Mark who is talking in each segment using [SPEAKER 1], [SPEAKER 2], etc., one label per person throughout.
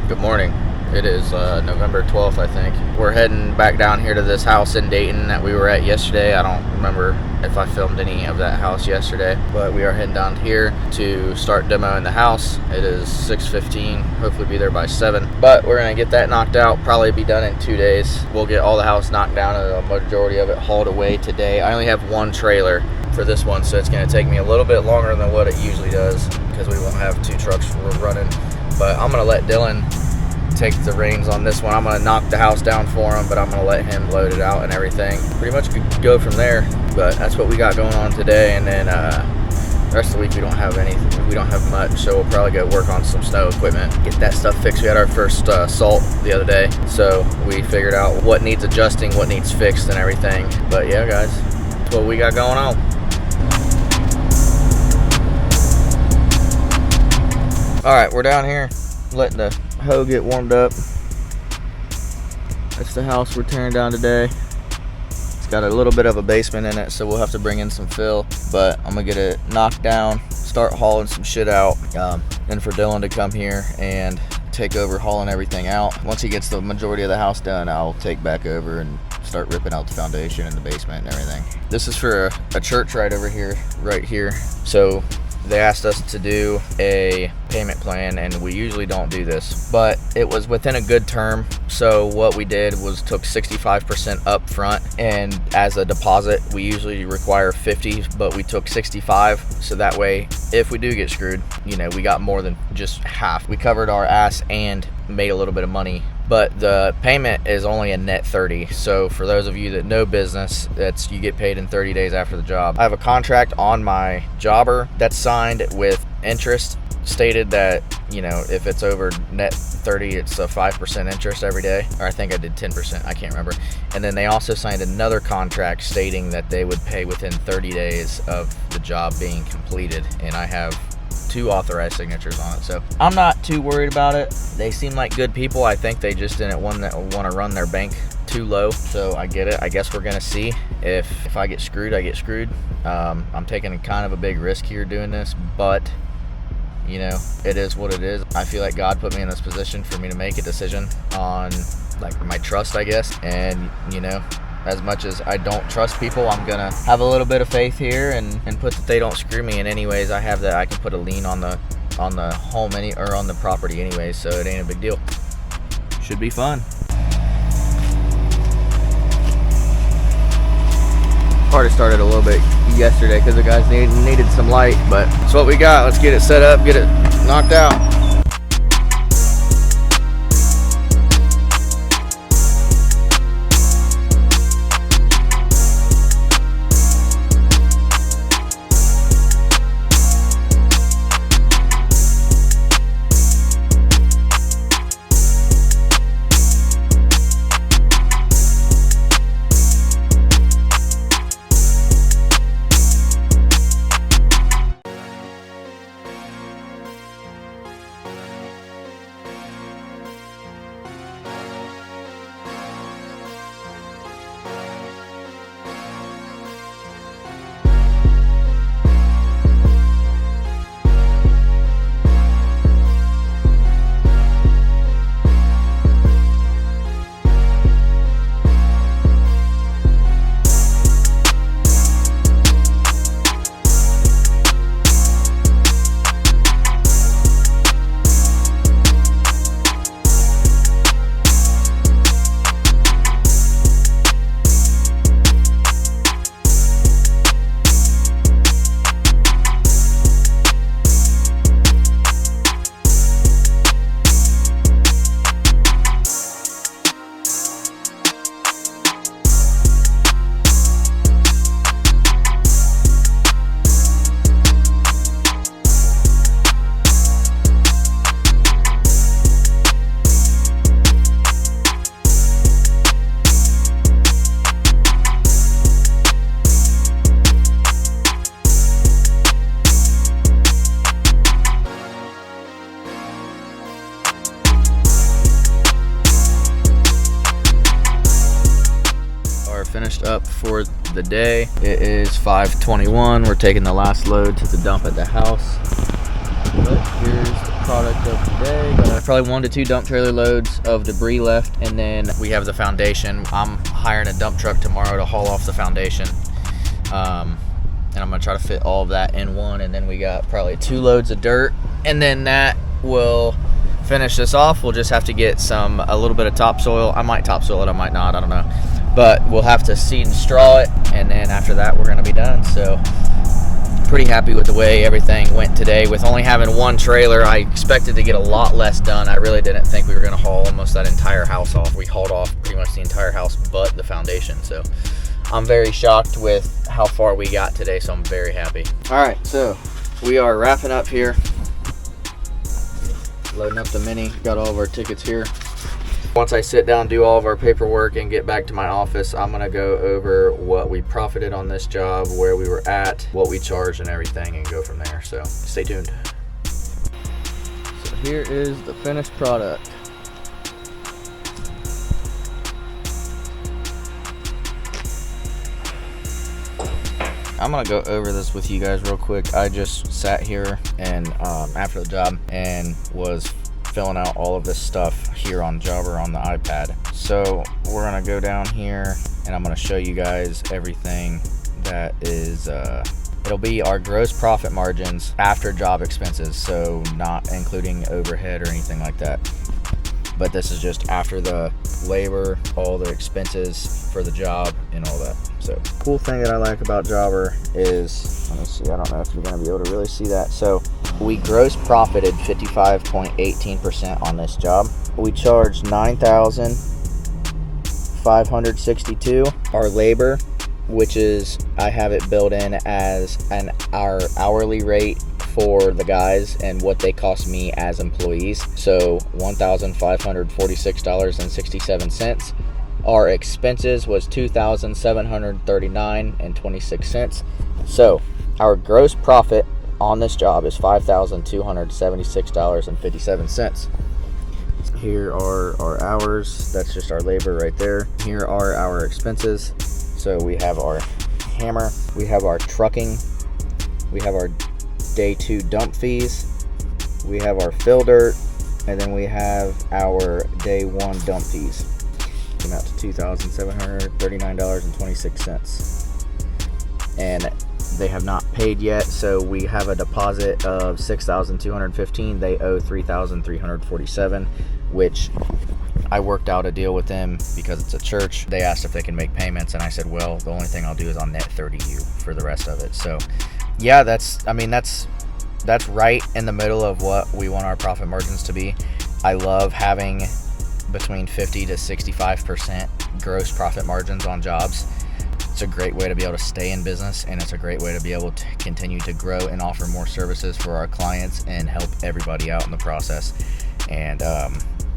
[SPEAKER 1] Good morning. It is November 12th, I think. We're heading back down here to this house in Dayton that we were at yesterday. I don't remember if I filmed any of that house yesterday, but we are heading down here to start demoing the house. It is 6:15, hopefully be there by 7. But we're gonna get that knocked out, probably be done in 2 days. We'll get all the house knocked down and the majority of it hauled away today. I only have one trailer for this one, so it's gonna take me a little bit longer than what it usually does because we won't have 2 trucks running. But I'm gonna let Dylan take the reins on this one. I'm gonna knock the house down for him, but I'm gonna let him load it out and everything. Pretty much could go from there, but that's what we got going on today. And then the rest of the week we don't have anything. We don't have much, so we'll probably go work on some snow equipment, get that stuff fixed. We had our first salt the other day, so we figured out what needs adjusting, what needs fixed, and everything. But yeah, guys, that's what we got going on. All right, we're down here letting the hoe get warmed up. That's the house we're tearing down today. It's got a little bit of a basement in it, so we'll have to bring in some fill, but I'm gonna get it knocked down, start hauling some shit out, and for Dylan to come here and take over hauling everything out. Once he gets the majority of the house done, I'll take back over and start ripping out the foundation and the basement and everything. This is for a church right over here, right here. So they asked us to do a payment plan, and we usually don't do this, but it was within a good term. So what we did was took 65% up front, and as a deposit we usually require 50, but we took 65, so that way if we do get screwed, you know, we got more than just half. We covered our ass and made a little bit of money. But the payment is only a net 30. So for those of you that know business, that's you get paid in 30 days after the job. I have a contract on my jobber that's signed with interest, stated that, you know, if it's over net 30, it's a 5% interest every day. Or I think I did 10%, I can't remember. And then they also signed another contract stating that they would pay within 30 days of the job being completed. And I have 2 authorized signatures on it, so I'm not too worried about it. They seem like good people. I think they just didn't want to run their bank too low, so I get it. I guess we're gonna see if I get screwed, I get screwed. I'm taking kind of a big risk here doing this, but you know, it is what it is. I feel like God put me in this position for me to make a decision on like my trust, I guess. And you know, as much as I don't trust people, I'm gonna have a little bit of faith here and put that they don't screw me. And anyways, I have that I can put a lien on the home or on the property anyways, so it ain't a big deal. Should be fun. Party started a little bit yesterday because the guys needed some light, but that's what we got. Let's get it set up, get it knocked out. Finished up for the day. It is 5:21. We're taking the last load to the dump at the house. But here's product of today. Got probably 1 to 2 dump trailer loads of debris left, and then we have the foundation. I'm hiring a dump truck tomorrow to haul off the foundation, and I'm gonna try to fit all of that in one. And then we got probably 2 loads of dirt, and then that will finish this off. We'll just have to get a little bit of topsoil. I might topsoil it, I might not, I don't know, but we'll have to seed and straw it, and then after that we're gonna be done. So pretty happy with the way everything went today. With only having 1 trailer, I expected to get a lot less done. I really didn't think we were gonna haul almost that entire house off. We hauled off pretty much the entire house but the foundation. So I'm very shocked with how far we got today, so I'm very happy. All right, so we are wrapping up here. Loading up the Mini, got all of our tickets here. Once I sit down, do all of our paperwork, and get back to my office, I'm gonna go over what we profited on this job, where we were at, what we charged, and everything, and go from there. So stay tuned. So here is the finished product. I'm gonna go over this with you guys real quick. I just sat here and after the job and was filling out all of this stuff here on Jobber on the iPad. So we're gonna go down here and I'm gonna show you guys everything that is it'll be our gross profit margins after job expenses, so not including overhead or anything like that, but this is just after the labor, all the expenses for the job and all that. So cool thing that I like about Jobber is, let me see, I don't know if you're gonna be able to really see that. So we gross profited 55.18% on this job. We charged $9,562. Our labor, which is, I have it built in as our hourly rate for the guys and what they cost me as employees. So $1,546.67. Our expenses was $2,739.26. So our gross profit on this job is $5,276.57. Here are our hours. That's just our labor right there. Here are our expenses. So we have our hammer, we have our trucking, we have our day 2 dump fees, we have our fill dirt, and then we have our day 1 dump fees. Came out to $2,739.26. And they have not paid yet, so we have a deposit of $6,215. They owe $3,347, which I worked out a deal with them because it's a church. They asked if they can make payments, and I said, well, the only thing I'll do is I'll net 30 you for the rest of it. So yeah, that's right in the middle of what we want our profit margins to be. I love having between 50 to 65% gross profit margins on jobs. It's a great way to be able to stay in business, and it's a great way to be able to continue to grow and offer more services for our clients and help everybody out in the process. And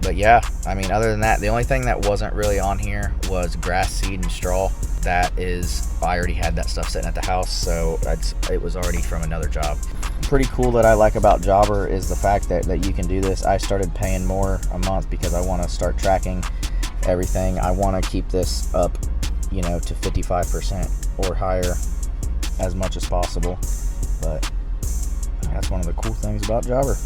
[SPEAKER 1] but yeah, I mean, other than that, the only thing that wasn't really on here was grass seed and straw. That is, I already had that stuff sitting at the house, so it was already from another job. Pretty cool that I like about Jobber is the fact that you can do this. I started paying more a month because I want to start tracking everything. I want to keep this up, you know, to 55% or higher as much as possible. But that's one of the cool things about Jobber.